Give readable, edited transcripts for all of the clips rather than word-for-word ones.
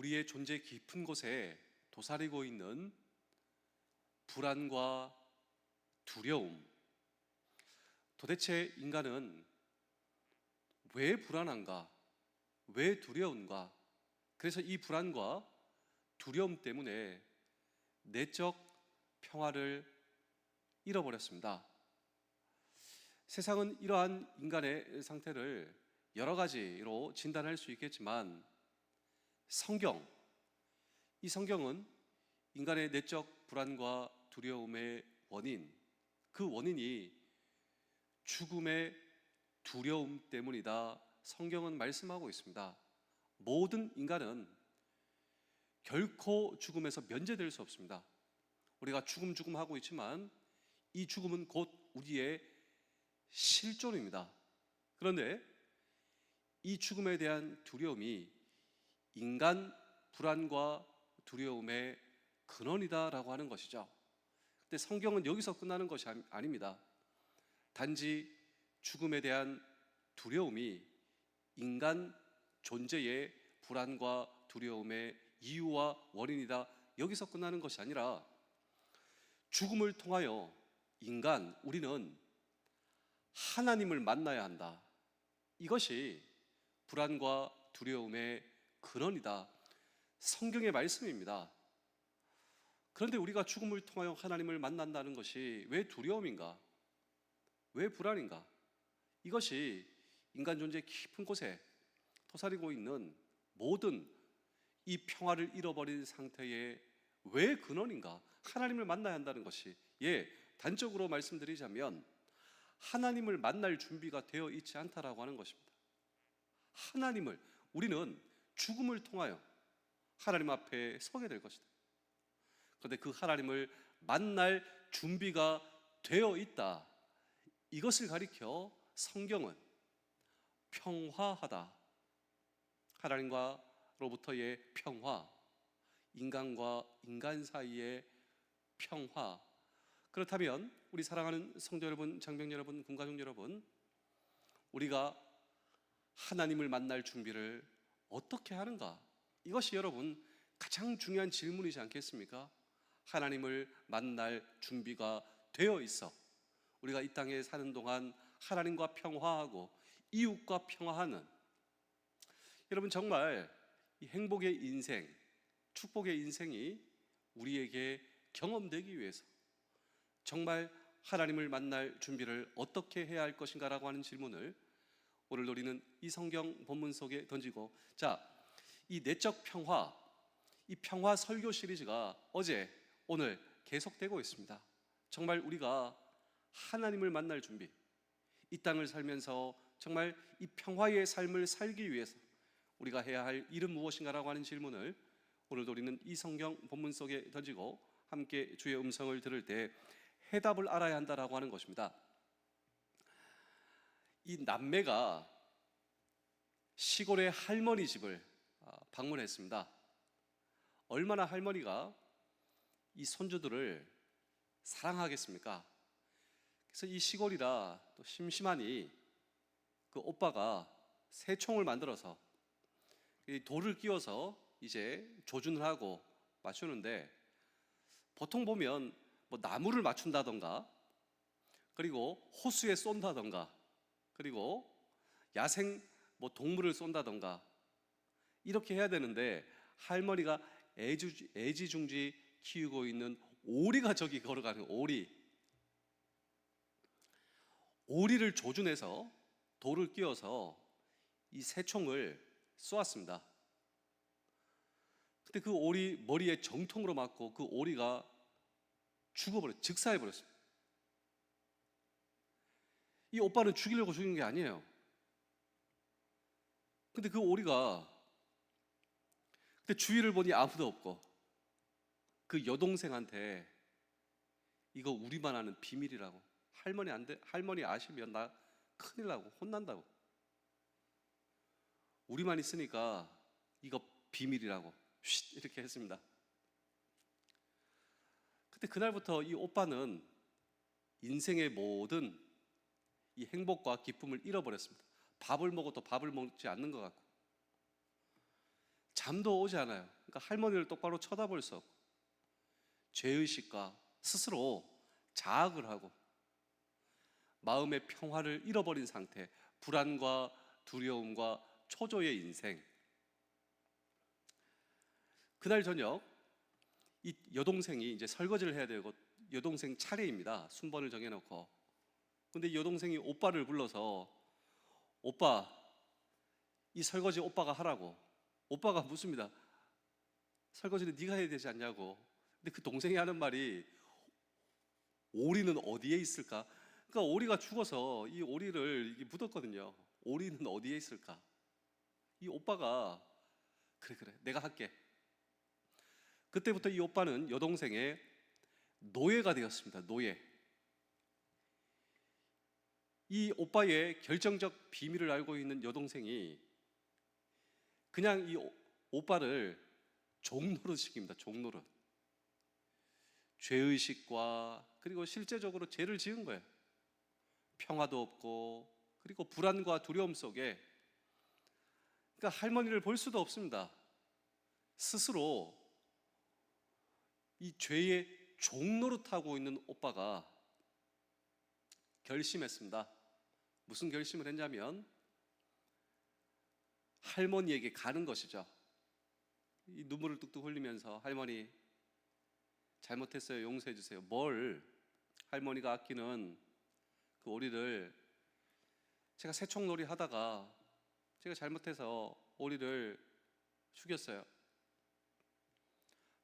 우리의 존재 깊은 곳에 도사리고 있는 불안과 두려움. 도대체 인간은 왜 불안한가? 왜 두려운가? 그래서 이 불안과 두려움 때문에 내적 평화를 잃어버렸습니다. 세상은 이러한 인간의 상태를 여러 가지로 진단할 수 있겠지만 이 성경은 인간의 내적 불안과 두려움의 원인, 그 원인이 죽음의 두려움 때문이다. 성경은 말씀하고 있습니다. 모든 인간은 결코 죽음에서 면제될 수 없습니다. 우리가 죽음 하고 있지만 이 죽음은 곧 우리의 실존입니다. 그런데 이 죽음에 대한 두려움이 인간 불안과 두려움의 근원이다라고 하는 것이죠. 근데 성경은 여기서 끝나는 것이 아닙니다. 단지 죽음에 대한 두려움이 인간 존재의 불안과 두려움의 이유와 원인이다, 여기서 끝나는 것이 아니라 죽음을 통하여 우리는 하나님을 만나야 한다. 이것이 불안과 두려움의 근원이다. 성경의 말씀입니다. 그런데 우리가 죽음을 통하여 하나님을 만난다는 것이 왜 두려움인가? 왜 불안인가? 이것이 인간 존재 깊은 곳에 도사리고 있는 모든 이 평화를 잃어버린 상태의 왜 근원인가? 하나님을 만나야 한다는 것이, 단적으로 말씀드리자면 하나님을 만날 준비가 되어 있지 않다라고 하는 것입니다. 우리는 죽음을 통하여 하나님 앞에 서게 될 것이다. 그런데 그 하나님을 만날 준비가 되어 있다. 이것을 가리켜 성경은 평화하다, 하나님과로부터의 평화, 인간과 인간 사이의 평화. 그렇다면 우리 사랑하는 성도 여러분, 장병 여러분, 군가족 여러분, 우리가 하나님을 만날 준비를 어떻게 하는가? 이것이 여러분 가장 중요한 질문이지 않겠습니까? 하나님을 만날 준비가 되어 있어 우리가 이 땅에 사는 동안 하나님과 평화하고 이웃과 평화하는, 여러분 정말 이 행복의 인생, 축복의 인생이 우리에게 경험되기 위해서 정말 하나님을 만날 준비를 어떻게 해야 할 것인가라고 하는 질문을 오늘 우리는 이 성경 본문 속에 던지고, 이 내적 평화, 이 평화 설교 시리즈가 어제 오늘 계속되고 있습니다. 정말 우리가 하나님을 만날 준비, 이 땅을 살면서 정말 이 평화의 삶을 살기 위해서 우리가 해야 할 일은 무엇인가라고 하는 질문을 오늘도 우리는 이 성경 본문 속에 던지고 함께 주의 음성을 들을 때 해답을 알아야 한다라고 하는 것입니다. 이 남매가 시골의 할머니 집을 방문했습니다. 얼마나 할머니가 이 손주들을 사랑하겠습니까? 그래서 이 시골이라 또 심심하니 그 오빠가 새총을 만들어서 이 돌을 끼워서 이제 조준을 하고 맞추는데, 보통 보면 뭐 나무를 맞춘다던가, 그리고 호수에 쏜다던가, 그리고 야생 뭐 동물을 쏜다던가 이렇게 해야 되는데, 할머니가 애지중지 키우고 있는 오리가 저기 걸어가는 오리를 조준해서 돌을 끼워서 이 새총을 쏘았습니다. 근데 그 오리 머리에 정통으로 맞고 그 오리가 즉사해버렸습니다. 이 오빠는 죽이려고 죽인 게 아니에요. 근데 그 오리가, 근데 주위를 보니 아무도 없고 그 여동생한테 이거 우리만 아는 비밀이라고, 할머니 아시면 나 큰일 나고 혼난다고, 우리만 있으니까 이거 비밀이라고 쉿 이렇게 했습니다. 근데 그날부터 이 오빠는 인생의 모든 이 행복과 기쁨을 잃어버렸습니다. 밥을 먹어도 밥을 먹지 않는 것 같고, 잠도 오지 않아요. 그러니까 할머니를 똑바로 쳐다볼 수 없고 죄의식과 스스로 자학을 하고 마음의 평화를 잃어버린 상태, 불안과 두려움과 초조의 인생. 그날 저녁 이 여동생이 이제 설거지를 해야 되고 여동생 차례입니다. 순번을 정해놓고. 근데 여동생이 오빠를 불러서 오빠, 이 설거지 오빠가 하라고. 오빠가 묻습니다. 설거지는 네가 해야 되지 않냐고. 근데 그 동생이 하는 말이 오리는 어디에 있을까? 그러니까 오리가 죽어서 이 오리를 이게 묻었거든요. 오리는 어디에 있을까? 이 오빠가 그래 내가 할게. 그때부터 이 오빠는 여동생의 노예가 되었습니다. 노예. 이 오빠의 결정적 비밀을 알고 있는 여동생이 그냥 이 오빠를 종노릇 시킵니다. 종노릇. 죄의식과 그리고 실제적으로 죄를 지은 거예요. 평화도 없고 그리고 불안과 두려움 속에, 그러니까 할머니를 볼 수도 없습니다. 스스로 이 죄의 종노릇하고 있는 오빠가 결심했습니다. 무슨 결심을 했냐면 할머니에게 가는 것이죠. 이 눈물을 뚝뚝 흘리면서 할머니 잘못했어요. 용서해 주세요. 뭘? 할머니가 아끼는 그 오리를 제가 새총놀이 하다가 제가 잘못해서 오리를 죽였어요.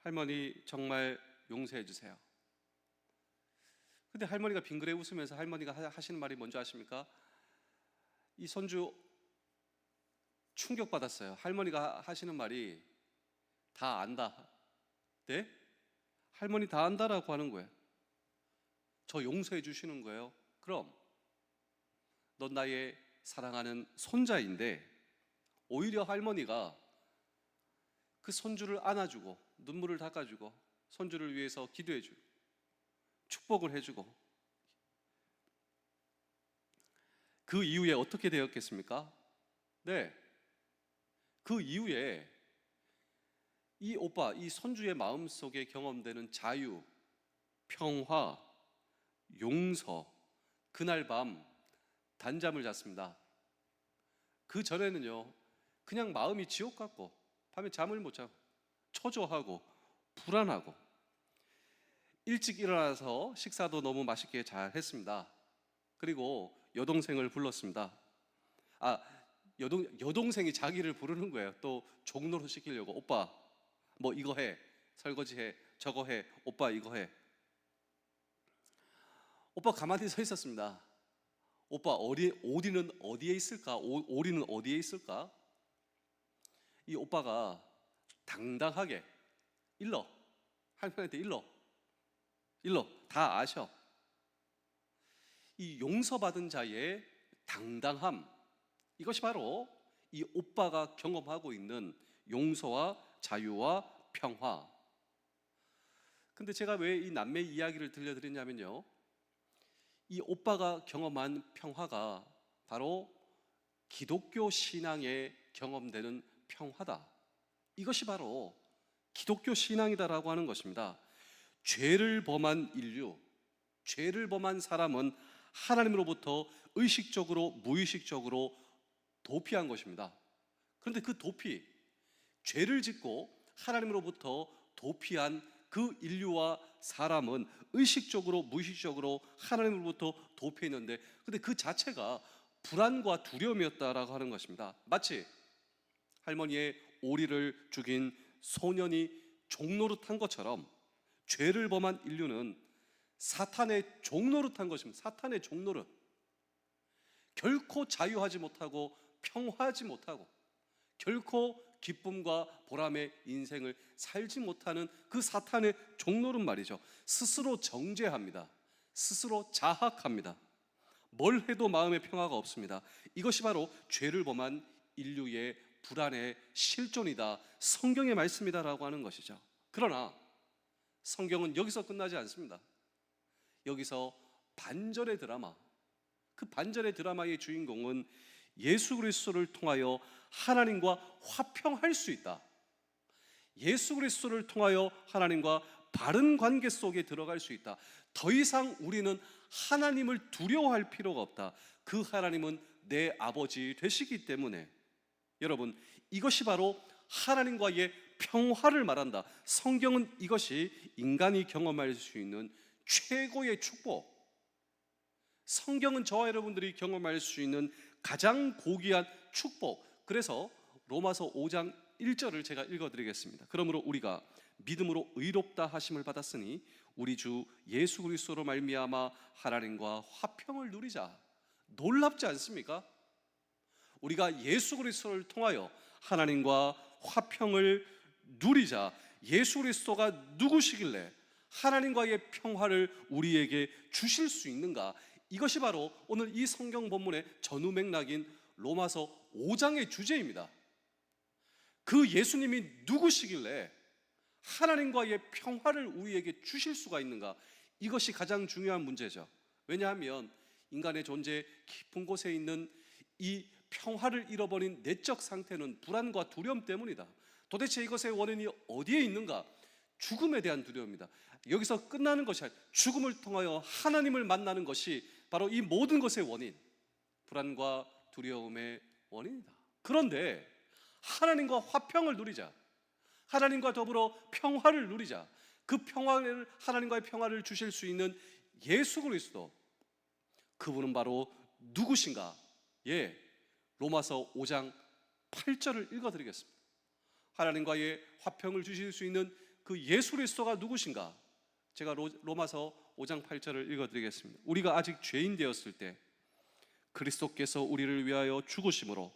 할머니 정말 용서해 주세요. 근데 할머니가 빙그레 웃으면서 할머니가 하시는 말이 뭔지 아십니까? 이 손주 충격받았어요. 할머니가 하시는 말이 다 안다. 네? 할머니 다 안다라고 하는 거예요. 저 용서해 주시는 거예요. 그럼 넌 나의 사랑하는 손자인데 오히려 할머니가 그 손주를 안아주고 눈물을 닦아주고 손주를 위해서 기도해주고 축복을 해주고, 그 이후에 어떻게 되었겠습니까? 네, 그 이후에 이 오빠, 이 손주의 마음속에 경험되는 자유, 평화, 용서, 그날 밤 단잠을 잤습니다. 그 전에는요 그냥 마음이 지옥 같고 밤에 잠을 못 자고 초조하고 불안하고, 일찍 일어나서 식사도 너무 맛있게 잘 했습니다. 그리고 여동생을 불렀습니다. 여동생이 자기를 부르는 거예요. 또 종로로 시키려고. 오빠 뭐 이거 해, 설거지 해, 저거 해, 오빠 이거 해. 오빠 가만히 서 있었습니다. 오빠 오리는 어디에 있을까? 오리는 어디에 있을까? 이 오빠가 당당하게 일러, 할머니한테 일러 다 아셔. 이 용서받은 자의 당당함, 이것이 바로 이 오빠가 경험하고 있는 용서와 자유와 평화. 근데 제가 왜 이 남매 이야기를 들려드렸냐면요, 이 오빠가 경험한 평화가 바로 기독교 신앙에 경험되는 평화다. 이것이 바로 기독교 신앙이다라고 하는 것입니다. 죄를 범한 인류, 죄를 범한 사람은 하나님으로부터 의식적으로 무의식적으로 도피한 것입니다. 그런데 그 도피, 죄를 짓고 하나님으로부터 도피한 그 인류와 사람은 의식적으로 무의식적으로 하나님으로부터 도피했는데, 근데 그 자체가 불안과 두려움이었다라고 하는 것입니다. 마치 할머니의 오리를 죽인 소년이 종노릇한 것처럼 죄를 범한 인류는 사탄의 종노릇한 것입니다. 사탄의 종노릇. 결코 자유하지 못하고 평화하지 못하고 결코 기쁨과 보람의 인생을 살지 못하는 그 사탄의 종노릇 말이죠. 스스로 정죄합니다. 스스로 자학합니다. 뭘 해도 마음의 평화가 없습니다. 이것이 바로 죄를 범한 인류의 불안의 실존이다, 성경의 말씀이다라고 하는 것이죠. 그러나 성경은 여기서 끝나지 않습니다. 여기서 반전의 드라마, 그 반전의 드라마의 주인공은 예수 그리스도를 통하여 하나님과 화평할 수 있다, 예수 그리스도를 통하여 하나님과 바른 관계 속에 들어갈 수 있다. 더 이상 우리는 하나님을 두려워할 필요가 없다. 그 하나님은 내 아버지 되시기 때문에. 여러분, 이것이 바로 하나님과의 평화를 말한다. 성경은 이것이 인간이 경험할 수 있는 최고의 축복, 성경은 저와 여러분들이 경험할 수 있는 가장 고귀한 축복. 그래서 로마서 5장 1절을 제가 읽어드리겠습니다. 그러므로 우리가 믿음으로 의롭다 하심을 받았으니 우리 주 예수 그리스도로 말미암아 하나님과 화평을 누리자. 놀랍지 않습니까? 우리가 예수 그리스도를 통하여 하나님과 화평을 누리자. 예수 그리스도가 누구시길래 하나님과의 평화를 우리에게 주실 수 있는가? 이것이 바로 오늘 이 성경 본문의 전후 맥락인 로마서 5장의 주제입니다. 그 예수님이 누구시길래 하나님과의 평화를 우리에게 주실 수가 있는가? 이것이 가장 중요한 문제죠. 왜냐하면 인간의 존재 깊은 곳에 있는 이 평화를 잃어버린 내적 상태는 불안과 두려움 때문이다. 도대체 이것의 원인이 어디에 있는가? 죽음에 대한 두려움이다. 여기서 끝나는 것이 아니라 죽음을 통하여 하나님을 만나는 것이 바로 이 모든 것의 원인, 불안과 두려움의 원인이다. 그런데 하나님과 화평을 누리자, 하나님과 더불어 평화를 누리자, 그 평화를, 하나님과의 평화를 주실 수 있는 예수 그리스도, 그분은 바로 누구신가? 예, 로마서 5장 8절을 읽어드리겠습니다. 하나님과의 화평을 주실 수 있는 그 예수 그리스도가 누구신가? 제가 로마서 5장 8절을 읽어드리겠습니다. 우리가 아직 죄인 되었을 때 그리스도께서 우리를 위하여 죽으심으로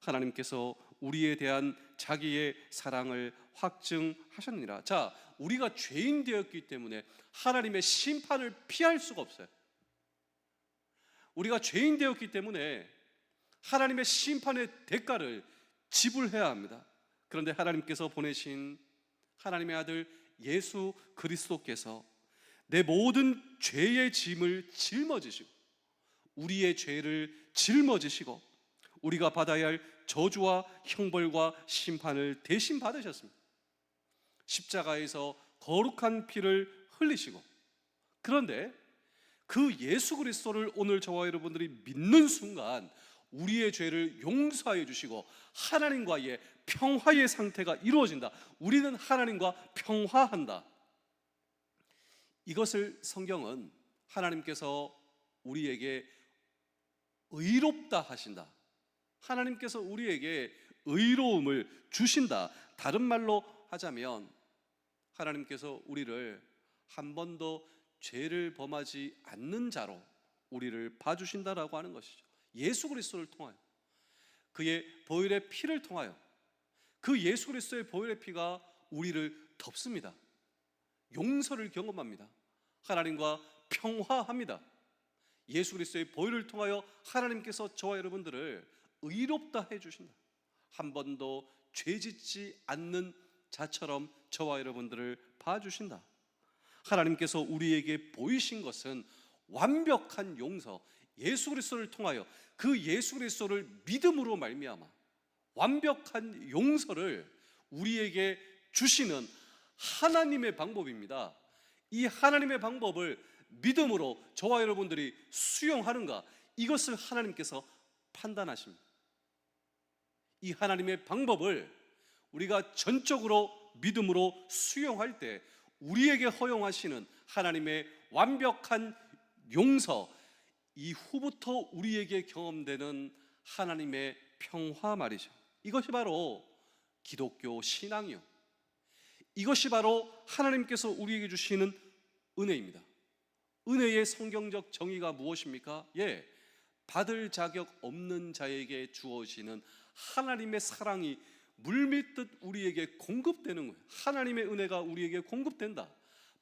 하나님께서 우리에 대한 자기의 사랑을 확증하셨느니라. 자, 우리가 죄인 되었기 때문에 하나님의 심판을 피할 수가 없어요. 우리가 죄인 되었기 때문에 하나님의 심판의 대가를 지불해야 합니다. 그런데 하나님께서 보내신 하나님의 아들 예수 그리스도께서 내 모든 죄의 짐을 짊어지시고 우리의 죄를 짊어지시고 우리가 받아야 할 저주와 형벌과 심판을 대신 받으셨습니다. 십자가에서 거룩한 피를 흘리시고, 그런데 그 예수 그리스도를 오늘 저와 여러분들이 믿는 순간 우리의 죄를 용서해 주시고 하나님과의 평화의 상태가 이루어진다. 우리는 하나님과 평화한다. 이것을 성경은 하나님께서 우리에게 의롭다 하신다, 하나님께서 우리에게 의로움을 주신다. 다른 말로 하자면 하나님께서 우리를 한 번도 죄를 범하지 않는 자로 우리를 봐주신다라고 하는 것이죠. 예수 그리스도를 통하여, 그의 보혈의 피를 통하여, 그 예수 그리스도의 보혈의 피가 우리를 덮습니다. 용서를 경험합니다. 하나님과 평화합니다. 예수 그리스도의 보혈을 통하여 하나님께서 저와 여러분들을 의롭다 해주신다. 한 번도 죄짓지 않는 자처럼 저와 여러분들을 봐주신다. 하나님께서 우리에게 보이신 것은 완벽한 용서, 예수 그리스도를 통하여 그 예수 그리스도를 믿음으로 말미암아 완벽한 용서를 우리에게 주시는 하나님의 방법입니다. 이 하나님의 방법을 믿음으로 저와 여러분들이 수용하는가, 이것을 하나님께서 판단하십니다. 이 하나님의 방법을 우리가 전적으로 믿음으로 수용할 때 우리에게 허용하시는 하나님의 완벽한 용서, 이후부터 우리에게 경험되는 하나님의 평화 말이죠. 이것이 바로 기독교 신앙이요, 이것이 바로 하나님께서 우리에게 주시는 은혜입니다. 은혜의 성경적 정의가 무엇입니까? 예, 받을 자격 없는 자에게 주어지는 하나님의 사랑이 물밀듯 우리에게 공급되는 거예요. 하나님의 은혜가 우리에게 공급된다.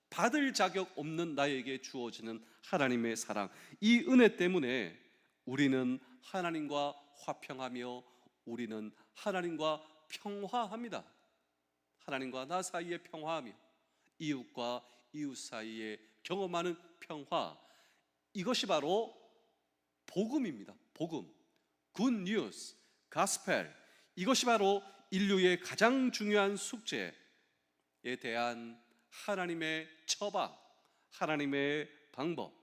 받을 자격 없는 나에게 주어지는 하나님의 사랑, 이 은혜 때문에 우리는 하나님과 화평하며 우리는 하나님과 평화합니다. 하나님과 나 사이에 평화하며 이웃과 이웃 사이에 경험하는 평화, 이것이 바로 복음입니다. 복음, 굿뉴스, 가스펠, 이것이 바로 인류의 가장 중요한 숙제, 대한 하나님의 처방, 하나님의 방법,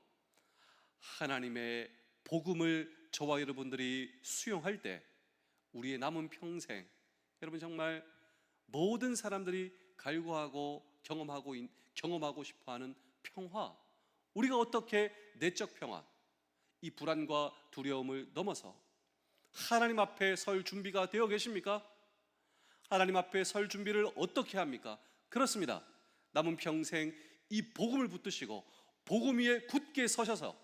하나님의 복음을 저와 여러분들이 수용할 때 우리의 남은 평생, 여러분 정말 모든 사람들이 갈구하고 경험하고 싶어하는 평화, 우리가 어떻게 내적 평화, 이 불안과 두려움을 넘어서 하나님 앞에 설 준비가 되어 계십니까? 하나님 앞에 설 준비를 어떻게 합니까? 그렇습니다. 남은 평생 이 복음을 붙드시고 복음 위에 굳게 서셔서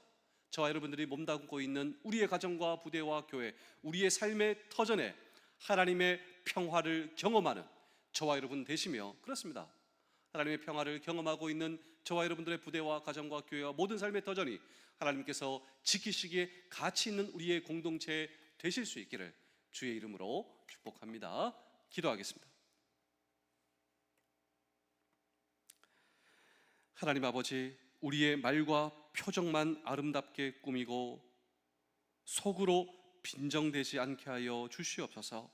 저와 여러분들이 몸담고 있는 우리의 가정과 부대와 교회, 우리의 삶의 터전에 하나님의 평화를 경험하는 저와 여러분 되시며, 그렇습니다. 하나님의 평화를 경험하고 있는 저와 여러분들의 부대와 가정과 교회와 모든 삶의 터전이 하나님께서 지키시기에 가치 있는 우리의 공동체 되실 수 있기를 주의 이름으로 축복합니다. 기도하겠습니다. 하나님 아버지, 우리의 말과 표정만 아름답게 꾸미고 속으로 빈정되지 않게 하여 주시옵소서.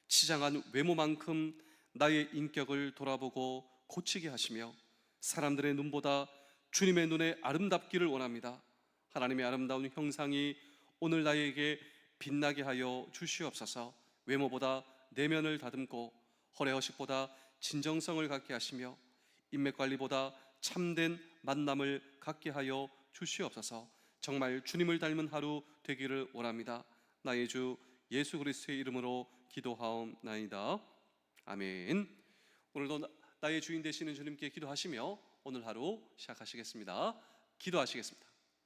치장한 외모만큼 나의 인격을 돌아보고 고치게 하시며 사람들의 눈보다 주님의 눈에 아름답기를 원합니다. 하나님의 아름다운 형상이 오늘 나에게 빛나게 하여 주시옵소서. 외모보다 내면을 다듬고 허례허식보다 진정성을 갖게 하시며 인맥관리보다 참된 만남을 갖게 하여 주시옵소서. 정말 주님을 닮은 하루 되기를 원합니다. 나의 주 예수 그리스도의 이름으로 기도하옵나이다. 아멘. 오늘도 나의 주인 되시는 주님께 기도하시며 오늘 하루 시작하시겠습니다. 기도하시겠습니다.